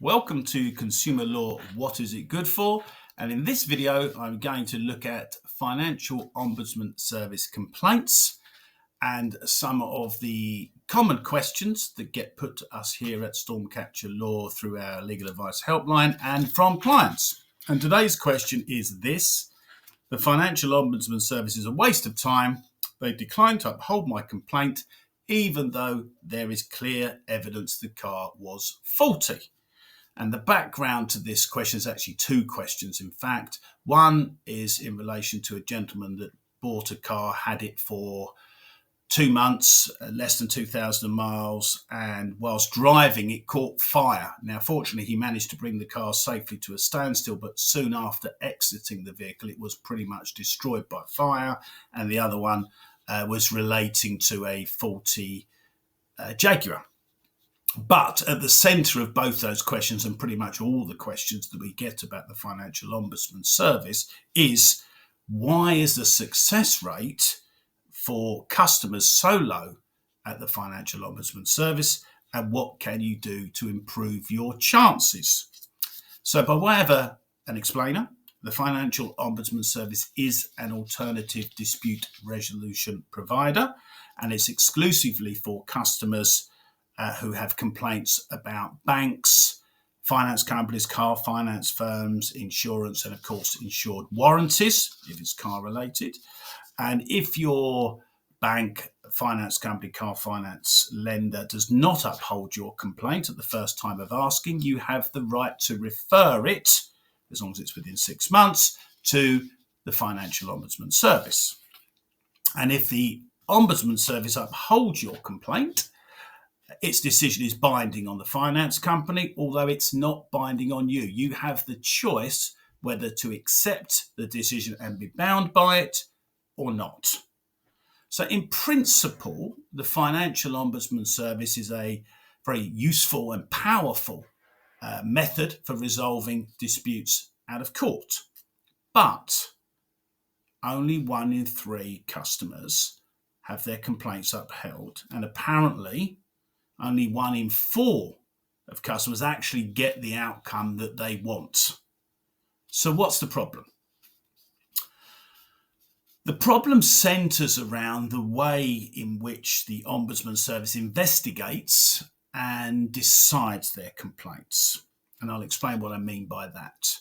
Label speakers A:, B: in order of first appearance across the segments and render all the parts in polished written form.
A: Welcome to Consumer Law, What is it good for? And in this video, I'm going to look at Financial Ombudsman Service complaints and some of the common questions that get put to us here at Stormcatcher Law through our legal advice helpline and from clients. And today's question is this: the Financial Ombudsman Service is a waste of time. They declined to uphold my complaint, even though there is clear evidence the car was faulty. And the background to this question is actually two questions, in fact. One is in relation to a gentleman that bought a car, had it for 2 months, less than 2,000 miles, and whilst driving, it caught fire. Now, fortunately, he managed to bring the car safely to a standstill, but soon after exiting the vehicle, it was pretty much destroyed by fire. And the other one was relating to a faulty Jaguar. But at the centre of both those questions, and pretty much all the questions that we get about the Financial Ombudsman Service, is why is the success rate for customers so low at the Financial Ombudsman Service, and what can you do to improve your chances? So by way of an explainer, the Financial Ombudsman Service is an alternative dispute resolution provider, and it's exclusively for customers who have complaints about banks, finance companies, car finance firms, insurance, and of course insured warranties if it's car related. And if your bank, finance company, car finance lender does not uphold your complaint at the first time of asking, you have the right to refer it, as long as it's within 6 months, to the Financial Ombudsman Service. And if the Ombudsman Service upholds your complaint, its decision is binding on the finance company, although it's not binding on you. You have the choice whether to accept the decision and be bound by it or not. So in principle, the Financial Ombudsman Service is a very useful and powerful method for resolving disputes out of court. But only 1 in 3 customers have their complaints upheld, and apparently only 1 in 4 of customers actually get the outcome that they want. So what's the problem? The problem centres around the way in which the Ombudsman Service investigates and decides their complaints. And I'll explain what I mean by that.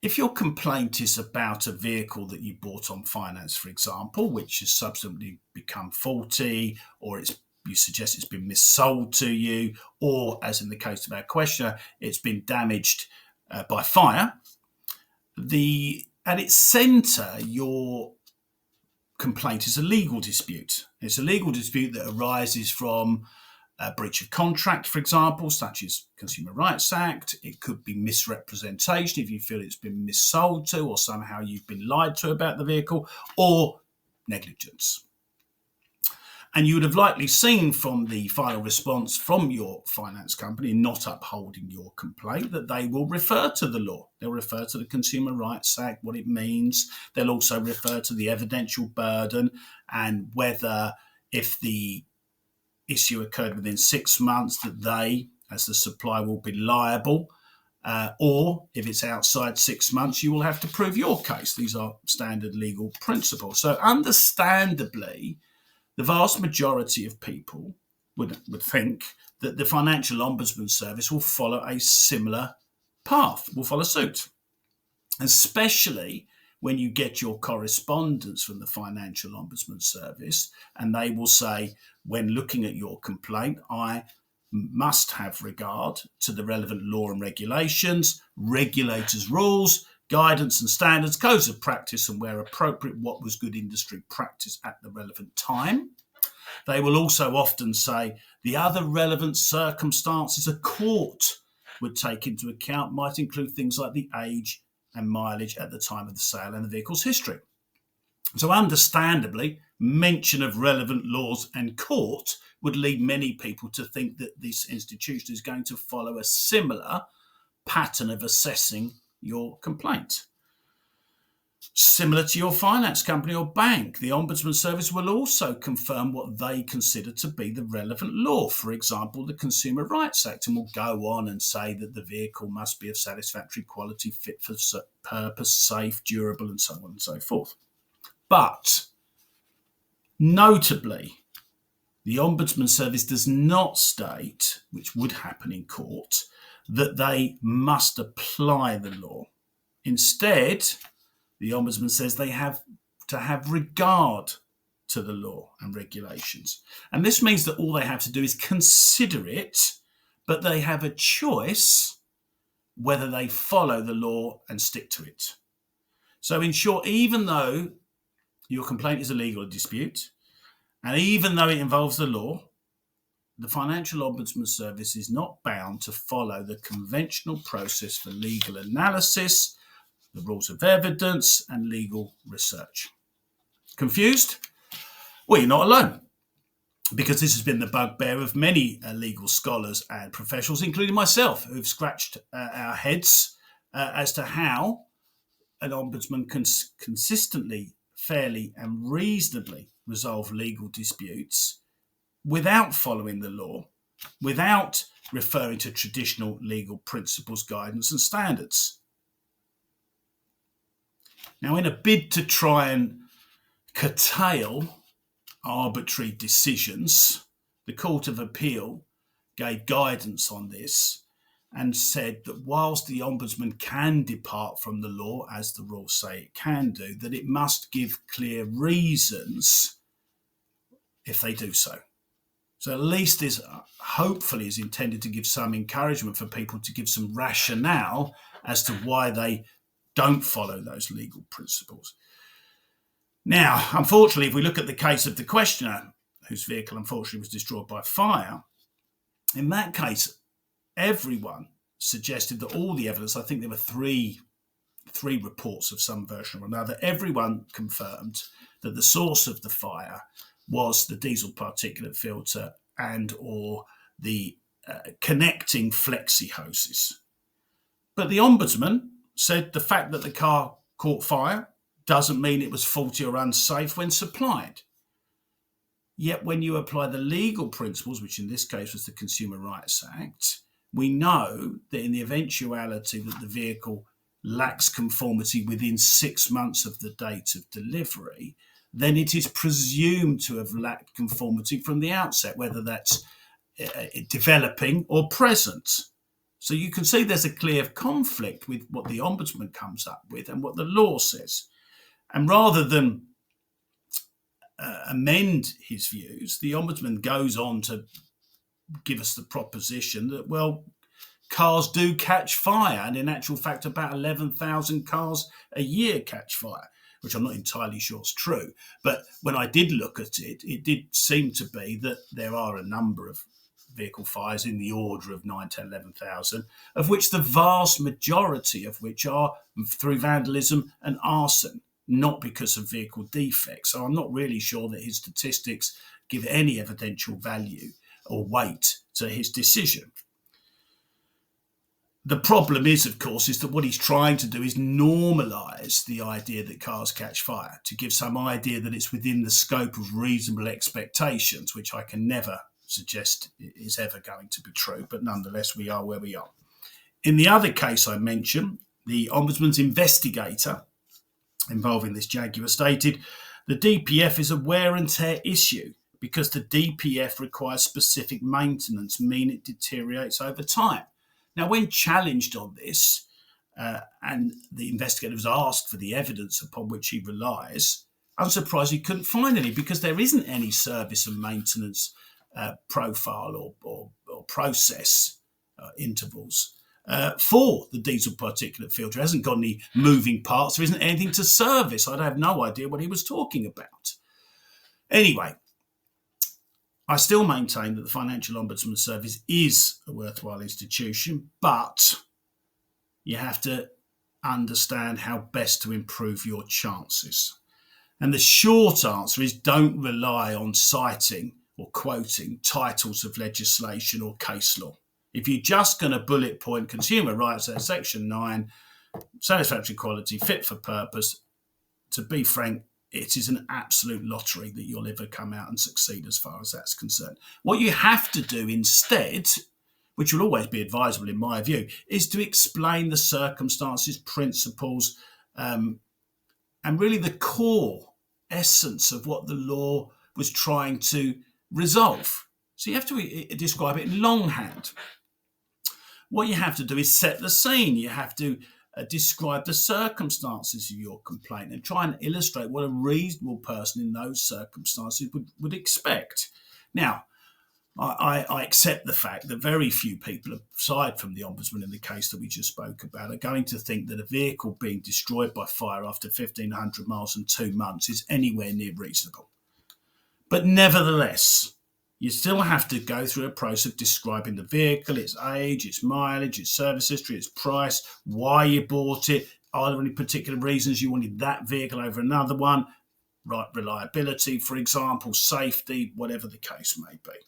A: If your complaint is about a vehicle that you bought on finance, for example, which has subsequently become faulty, or you suggest it's been missold to you, or as in the case of our questioner, it's been damaged by fire, at its centre, your complaint is a legal dispute. It's a legal dispute that arises from a breach of contract, for example, such as Consumer Rights Act. It could be misrepresentation if you feel it's been missold to, or somehow you've been lied to about the vehicle, or negligence. And you would have likely seen from the final response from your finance company not upholding your complaint that they will refer to the law. They'll refer to the Consumer Rights Act, what it means. They'll also refer to the evidential burden and whether, if the issue occurred within 6 months, that they, as the supplier, will be liable. Or if it's outside 6 months, you will have to prove your case. These are standard legal principles. So understandably, the vast majority of people would think that the Financial Ombudsman Service will follow a similar path, will follow suit, especially when you get your correspondence from the Financial Ombudsman Service, and they will say, when looking at your complaint, I must have regard to the relevant law and regulations, regulators' rules, guidance and standards, codes of practice, and where appropriate, what was good industry practice at the relevant time. They will also often say the other relevant circumstances a court would take into account might include things like the age and mileage at the time of the sale and the vehicle's history. So understandably, mention of relevant laws and court would lead many people to think that this institution is going to follow a similar pattern of assessing your complaint. Similar to your finance company or bank, the Ombudsman Service will also confirm what they consider to be the relevant law. For example, the Consumer Rights Act, and will go on and say that the vehicle must be of satisfactory quality, fit for purpose, safe, durable, and so on and so forth. But notably, the Ombudsman Service does not state, which would happen in court, that they must apply the law. Instead, the Ombudsman says they have to have regard to the law and regulations. And this means that all they have to do is consider it, but they have a choice whether they follow the law and stick to it. So in short, even though your complaint is a legal dispute, and even though it involves the law, the Financial Ombudsman Service is not bound to follow the conventional process for legal analysis, the rules of evidence, and legal research. Confused? Well, you're not alone, because this has been the bugbear of many legal scholars and professionals, including myself, who've scratched our heads as to how an ombudsman can consistently, fairly, and reasonably resolve legal disputes without following the law, without referring to traditional legal principles, guidance, and standards. Now, in a bid to try and curtail arbitrary decisions, the Court of Appeal gave guidance on this and said that whilst the Ombudsman can depart from the law, as the rules say it can do, that it must give clear reasons if they do so. So at least this hopefully is intended to give some encouragement for people to give some rationale as to why they don't follow those legal principles. Now, unfortunately, if we look at the case of the questioner, whose vehicle unfortunately was destroyed by fire, in that case, everyone suggested that all the evidence, I think there were three reports of some version or another, everyone confirmed that the source of the fire was the diesel particulate filter and or the connecting flexi hoses. But the Ombudsman said the fact that the car caught fire doesn't mean it was faulty or unsafe when supplied. Yet when you apply the legal principles, which in this case was the Consumer Rights Act, we know that in the eventuality that the vehicle lacks conformity within 6 months of the date of delivery, then it is presumed to have lacked conformity from the outset, whether that's developing or present. So you can see there's a clear conflict with what the Ombudsman comes up with and what the law says. And rather than amend his views, the Ombudsman goes on to give us the proposition that, well, cars do catch fire, and in actual fact about 11,000 cars a year catch fire, which I'm not entirely sure is true. But when I did look at it, it did seem to be that there are a number of vehicle fires in the order of 9 to 11,000, of which the vast majority of which are through vandalism and arson, not because of vehicle defects. So I'm not really sure that his statistics give any evidential value or weight to his decision. The problem is, of course, is that what he's trying to do is normalise the idea that cars catch fire, to give some idea that it's within the scope of reasonable expectations, which I can never suggest is ever going to be true, but nonetheless we are where we are. In the other case I mentioned, the Ombudsman's investigator involving this Jaguar stated the DPF is a wear and tear issue because the DPF requires specific maintenance, meaning it deteriorates over time. Now, when challenged on this, and the investigator was asked for the evidence upon which he relies, unsurprisingly, he couldn't find any because there isn't any service and maintenance profile or process intervals for the diesel particulate filter. It hasn't got any moving parts. There isn't anything to service. I'd have no idea what he was talking about. Anyway, I still maintain that the Financial Ombudsman Service is a worthwhile institution, but you have to understand how best to improve your chances. And the short answer is don't rely on citing or quoting titles of legislation or case law. If you're just going to bullet point consumer rights at Section 9, satisfactory quality, fit for purpose, to be frank, it is an absolute lottery that you'll ever come out and succeed as far as that's concerned. What you have to do instead, which will always be advisable in my view, is to explain the circumstances, principles, and really the core essence of what the law was trying to resolve. So you have to describe it in longhand. What you have to do is set the scene. You have to describe the circumstances of your complaint and try and illustrate what a reasonable person in those circumstances would expect. Now, I accept the fact that very few people, aside from the Ombudsman in the case that we just spoke about, are going to think that a vehicle being destroyed by fire after 1,500 miles and 2 months is anywhere near reasonable. But nevertheless, you still have to go through a process of describing the vehicle, its age, its mileage, its service history, its price, why you bought it, are there any particular reasons you wanted that vehicle over another one, right, reliability, for example, safety, whatever the case may be.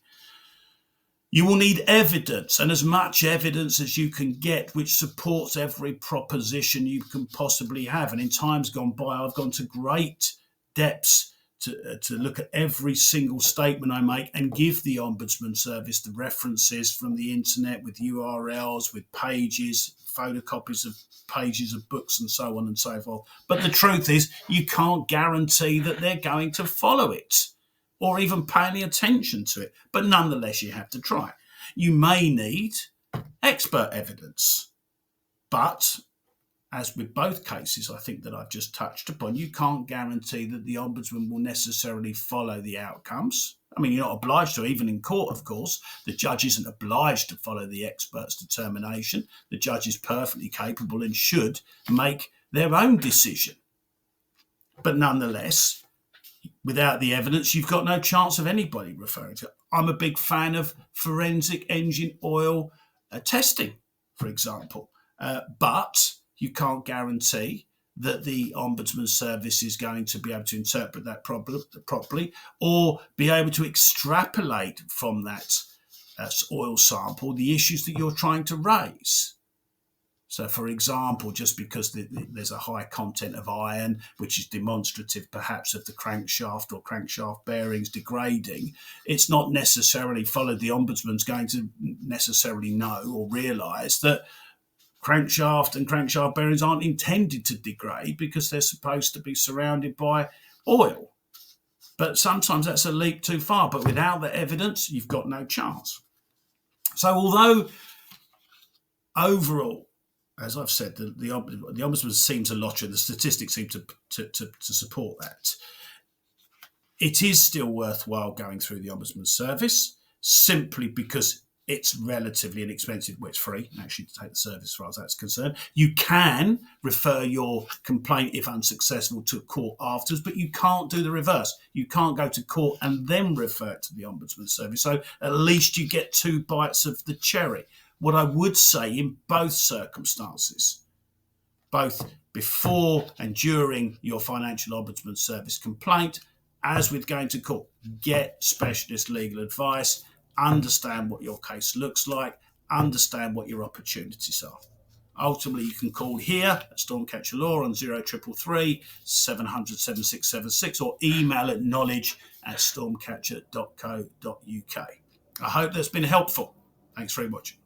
A: You will need evidence, and as much evidence as you can get, which supports every proposition you can possibly have. And in times gone by, I've gone to great depths to look at every single statement I make and give the Ombudsman Service the references from the internet with URLs, with pages, photocopies of pages of books and so on and so forth. But the truth is, you can't guarantee that they're going to follow it or even pay any attention to it. But nonetheless, you have to try. You may need expert evidence. But as with both cases, I think that I've just touched upon, you can't guarantee that the Ombudsman will necessarily follow the outcomes. I mean, you're not obliged to, even in court, of course. The judge isn't obliged to follow the expert's determination. The judge is perfectly capable and should make their own decision. But nonetheless, without the evidence, you've got no chance of anybody referring to it. I'm a big fan of forensic engine oil testing, for example. But you can't guarantee that the Ombudsman Service is going to be able to interpret that properly or be able to extrapolate from that oil sample the issues that you're trying to raise. So, for example, just because there's a high content of iron, which is demonstrative perhaps of the crankshaft or crankshaft bearings degrading, it's not necessarily followed. The Ombudsman's going to necessarily know or realise that crankshaft and crankshaft bearings aren't intended to degrade because they're supposed to be surrounded by oil. But sometimes that's a leap too far. But without the evidence, you've got no chance. So although overall, as I've said, the Ombudsman seems a lottery, and the statistics seem to support that, it is still worthwhile going through the Ombudsman Service simply because it's relatively inexpensive. Well, it's free, actually, to take the service as far as that's concerned. You can refer your complaint, if unsuccessful, to court afterwards, but you can't do the reverse. You can't go to court and then refer it to the Ombudsman Service. So at least you get 2 bites of the cherry. What I would say in both circumstances, both before and during your Financial Ombudsman Service complaint, as with going to court, get specialist legal advice, understand what your case looks like, understand what your opportunities are. Ultimately, you can call here at Stormcatcher Law on 0333 700 7676 or email at knowledge@stormcatcher.co.uk. I hope that's been helpful. Thanks very much.